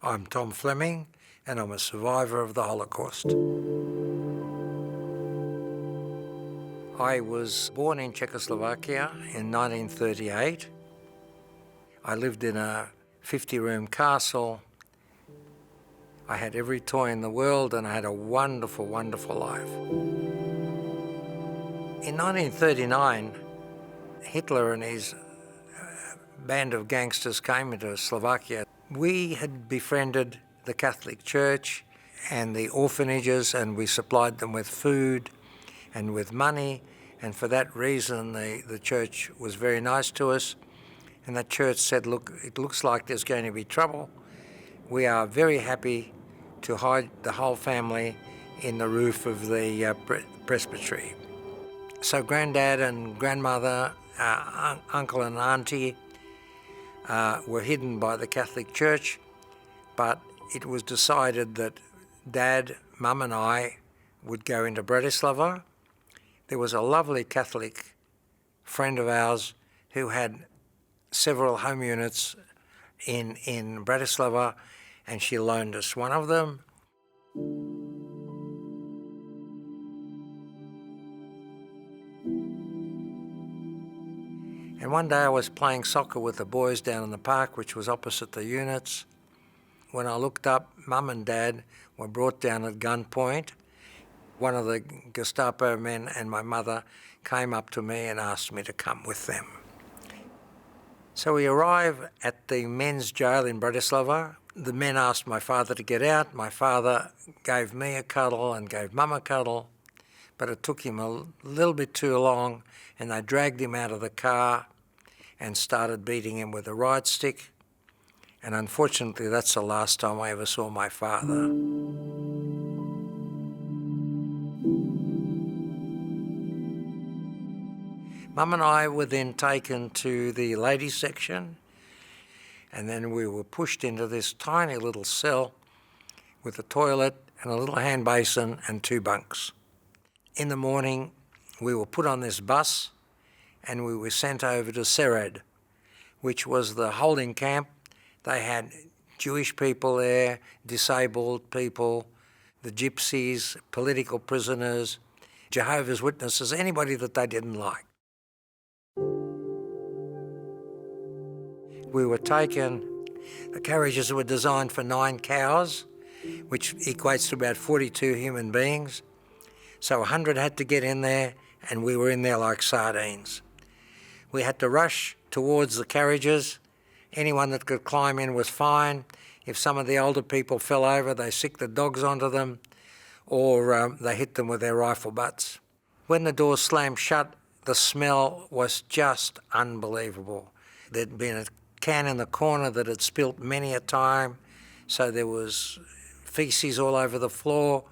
I'm Tom Fleming, and I'm a survivor of the Holocaust. I was born in Czechoslovakia in 1938. I lived in a 50-room castle. I had every toy in the world, and I had a wonderful, wonderful life. In 1939, Hitler and his band of gangsters came into Slovakia. We had befriended the Catholic Church and the orphanages, and we supplied them with food and with money, and for that reason the church was very nice to us. And the church said, look, it looks like there's going to be trouble. We are very happy to hide the whole family in the roof of the presbytery. So Granddad and Grandmother, Uncle and Auntie were hidden by the Catholic Church, but it was decided that Dad, Mum and I would go into Bratislava. There was a lovely Catholic friend of ours who had several home units in Bratislava, and she loaned us one of them. And one day I was playing soccer with the boys down in the park, which was opposite the units. When I looked up, Mum and Dad were brought down at gunpoint. One of the Gestapo men and my mother came up to me and asked me to come with them. So we arrive at the men's jail in Bratislava. The men asked my father to get out. My father gave me a cuddle and gave Mum a cuddle, but it took him a little bit too long, and they dragged him out of the car and started beating him with a ride stick. And unfortunately, that's the last time I ever saw my father. Mum and I were then taken to the ladies' section, and then we were pushed into this tiny little cell with a toilet and a little hand basin and 2 bunks. In the morning, we were put on this bus and we were sent over to Sered, which was the holding camp. They had Jewish people there, disabled people, the gypsies, political prisoners, Jehovah's Witnesses, anybody that they didn't like. We were taken, the carriages were designed for 9 cows, which equates to about 42 human beings. So 100 had to get in there, and we were in there like sardines. We had to rush towards the carriages. Anyone that could climb in was fine. If some of the older people fell over, they sicked the dogs onto them, or they hit them with their rifle butts. When the doors slammed shut, the smell was just unbelievable. There'd been a can in the corner that had spilt many a time, so there was feces all over the floor.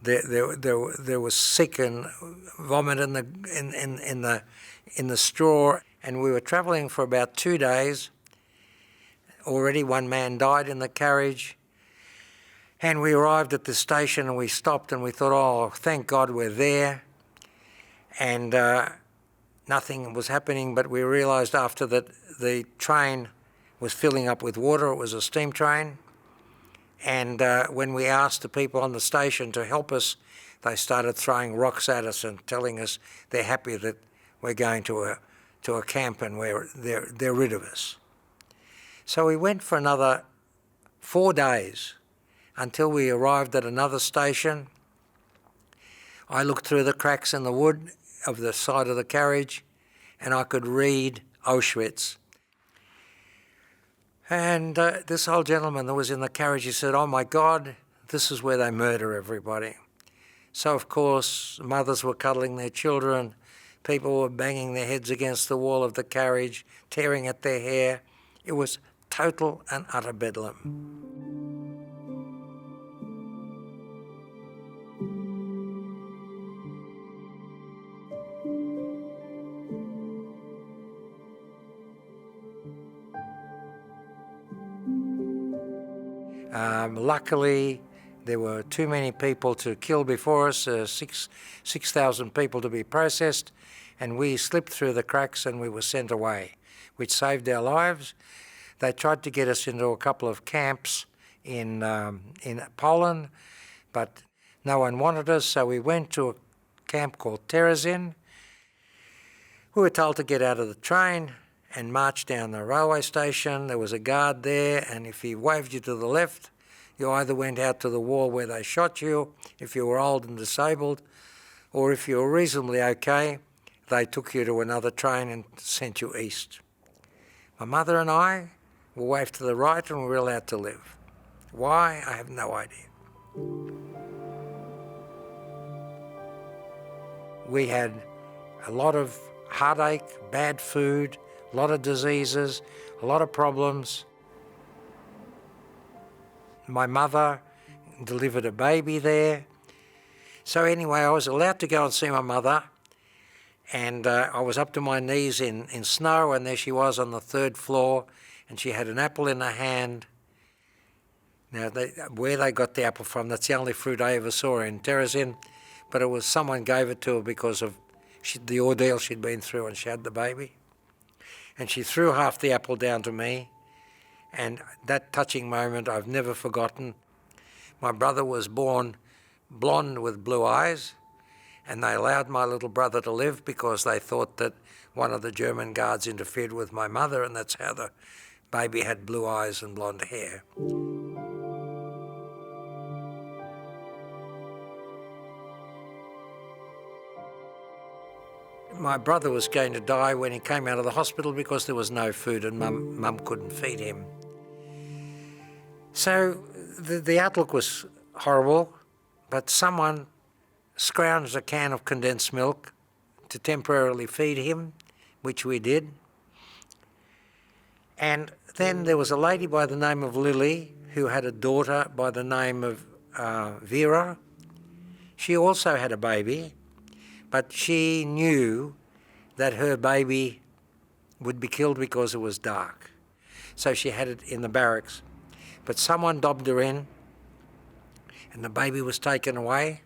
There was sick and vomit in the straw, and we were travelling for about 2 days. Already one man died in the carriage, and we arrived at the station and we stopped and we thought, oh, thank God we're there. And nothing was happening, but we realised after that the train was filling up with water. It was a steam train. And when we asked the people on the station to help us, they started throwing rocks at us and telling us they're happy that we're going to a camp and they're rid of us. So we went for another 4 days until we arrived at another station. I looked through the cracks in the wood of the side of the carriage and I could read Auschwitz. And this old gentleman that was in the carriage, he said, oh my God, this is where they murder everybody. So of course, mothers were cuddling their children, people were banging their heads against the wall of the carriage, tearing at their hair. It was total and utter bedlam. Luckily, there were too many people to kill before us, 6,000 people to be processed, and we slipped through the cracks and we were sent away, which saved our lives. They tried to get us into a couple of camps in Poland, but no one wanted us, so we went to a camp called Terezin. We were told to get out of the train and march down the railway station. There was a guard there, and if he waved you to the left, you either went out to the wall where they shot you, if you were old and disabled, or if you were reasonably okay, they took you to another train and sent you east. My mother and I were waved to the right and we were allowed to live. Why? I have no idea. We had a lot of heartache, bad food, a lot of diseases, a lot of problems. My mother delivered a baby there. So anyway, I was allowed to go and see my mother, and I was up to my knees in snow, and there she was on the third floor, and she had an apple in her hand. Now, where they got the apple from, that's the only fruit I ever saw in Terezin, but it was someone gave it to her because of the ordeal she'd been through, and she had the baby. And she threw half the apple down to me, and that touching moment I've never forgotten. My brother was born blonde with blue eyes, and they allowed my little brother to live because they thought that one of the German guards interfered with my mother, and that's how the baby had blue eyes and blonde hair. My brother was going to die when he came out of the hospital because there was no food and Mum couldn't feed him. So the outlook was horrible, but someone scrounged a can of condensed milk to temporarily feed him, which we did. And then there was a lady by the name of Lily who had a daughter by the name of Vera. She also had a baby, but she knew that her baby would be killed because it was dark. So she had it in the barracks. But someone dobbed her in, and the baby was taken away.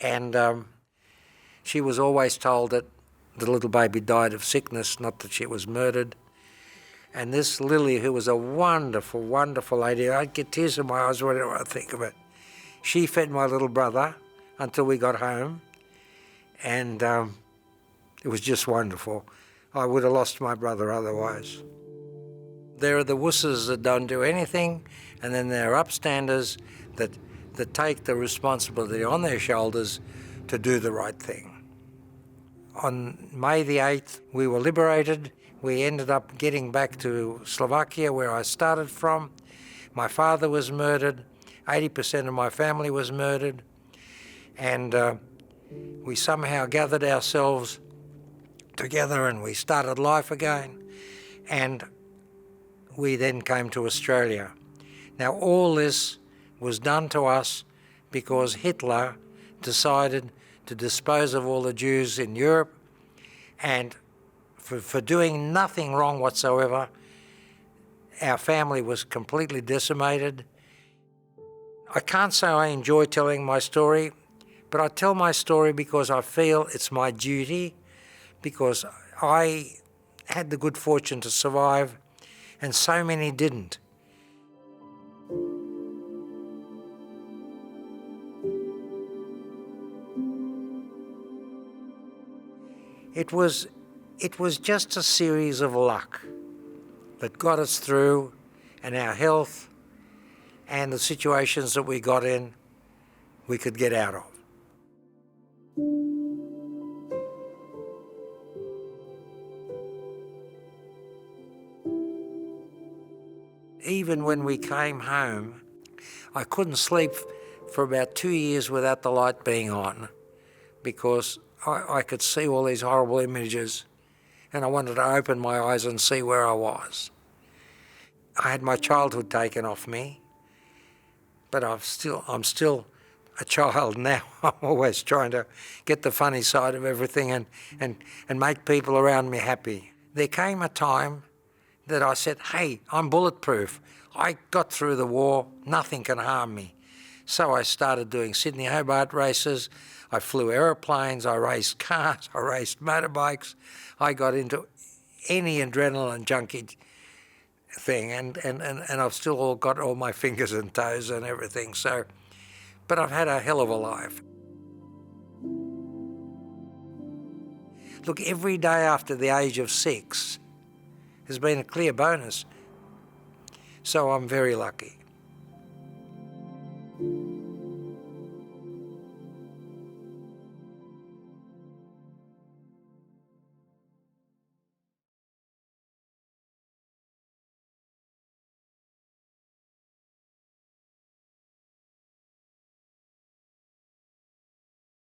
And she was always told that the little baby died of sickness, not that she was murdered. And this Lily, who was a wonderful, wonderful lady, I'd get tears in my eyes whenever I think of it. She fed my little brother until we got home, and it was just wonderful. I would have lost my brother otherwise. There are the wusses that don't do anything, and then there are upstanders that take the responsibility on their shoulders to do the right thing. On May the 8th, we were liberated. We ended up getting back to Slovakia, where I started from. My father was murdered. 80% of my family was murdered. And we somehow gathered ourselves together and we started life again. And we then came to Australia. Now, all this was done to us because Hitler decided to dispose of all the Jews in Europe, and for doing nothing wrong whatsoever, our family was completely decimated. I can't say I enjoy telling my story, but I tell my story because I feel it's my duty, because I had the good fortune to survive, and so many didn't. It was just a series of luck that got us through, and our health and the situations that we got in, we could get out of. Even when we came home, I couldn't sleep for about 2 years without the light being on, because I could see all these horrible images, and I wanted to open my eyes and see where I was. I had my childhood taken off me, but I'm still a child now. I'm always trying to get the funny side of everything and make people around me happy. There came a time that I said, hey, I'm bulletproof. I got through the war, nothing can harm me. So I started doing Sydney-Hobart races. I flew aeroplanes, I raced cars, I raced motorbikes. I got into any adrenaline junkie thing, and I've still all got all my fingers and toes and everything. So, but I've had a hell of a life. Look, every day after the age of 6 has been a clear bonus. So I'm very lucky.